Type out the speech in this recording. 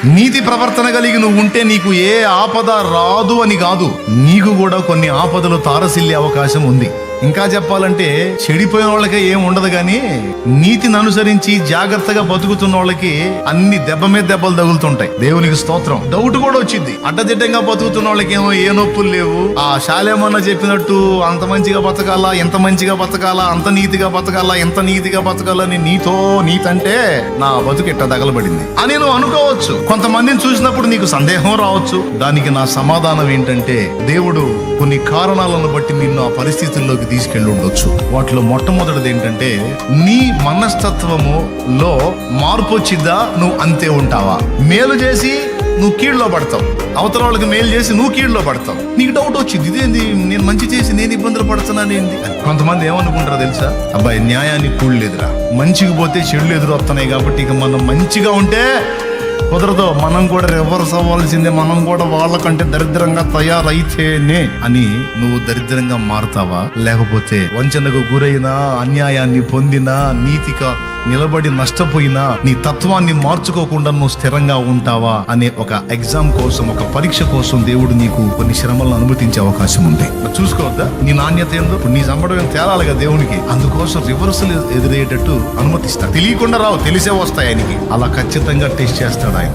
నీతి ప్రవర్తన కలిగి నువ్వు ఉంటే నీకు ఏ ఆపద రాదు అని కాదు, నీకు కూడా కొన్ని ఆపదలు తారసిల్లే అవకాశం ఉంది. ఇంకా చెప్పాలంటే చెడిపోయిన వాళ్ళకే ఏం ఉండదు గాని నీతిని అనుసరించి జాగ్రత్తగా బతుకుతున్న వాళ్ళకి అన్ని దెబ్బ మీద దెబ్బలు తగులుతుంటాయి. దేవునికి స్తోత్రం. డౌట్ కూడా వచ్చింది. అడ్డదిడ్డంగా బతుకుతున్న వాళ్ళకి ఏమో ఏ నొప్పులు లేవు. ఆ శాలేమన్నా చెప్పినట్టు అంత మంచిగా బతకాలా, ఎంత మంచిగా బతకాలా, అంత నీతిగా బతకాలా, ఎంత నీతిగా బతకాలని నీతంటే నా బతుకు ఇట్ట తగలబడింది అని నువ్వు అనుకోవచ్చు. కొంతమందిని చూసినప్పుడు నీకు సందేహం రావచ్చు. దానికి నా సమాధానం ఏంటంటే, దేవుడు కొన్ని కారణాలను బట్టి నిన్ను ఆ పరిస్థితుల్లోకి తీసుకెళ్ళి ఉండొచ్చు. వాటిలో మొట్టమొదటిది ఏంటంటే, నీ మనస్తత్వములో మార్పు వచ్చిద్దా, నువ్వు అంతే ఉంటావా? మేలు చేసి నువ్వు కీడులో పడతావు, అవతల వాళ్ళకి మేలు చేసి నువ్వు కీడులో పడతావు. నీకు డౌట్ వచ్చింది, ఇదేంది నేను మంచి చేసి నేను ఇబ్బందులు పడుతున్నానేంది. కొంతమంది ఏమనుకుంటారో తెలుసా, అబ్బాయి న్యాయానికి కూడలేదురా, మంచికి పోతే చెడులు ఎదురు వస్తున్నాయి కాబట్టి ఇక మనం మంచిగా ఉంటే కుదరదు, మనం కూడా రివర్స్ అవ్వాల్సిందే, మనం కూడా వాళ్ళకంటే దరిద్రంగా తయారైతేనే అని నువ్వు దరిద్రంగా మారుతావా? లేకపోతే వంచనకు గురైనా, అన్యాయాన్ని పొందినా, నీతిగా నిలబడి నష్టపోయినా నీ తత్వాన్ని మార్చుకోకుండా నువ్వు స్థిరంగా ఉంటావా అనే ఒక ఎగ్జామ్ కోసం, ఒక పరీక్ష కోసం దేవుడు నీకు కొన్ని శ్రమలను అనుమతించే అవకాశం ఉంది. చూసుకోవద్దా నీ నాణ్యత ఏందో? నీ సంబడం తేలాలిగా దేవునికి. అందుకోసం రివర్సల్ ఎదురయ్యేటట్టు అనుమతిస్తా. తెలియకుండా రావు, తెలిసే వస్తాయి ఆయనకి. అలా ఖచ్చితంగా టెస్ట్ చేస్తాడు ఆయన.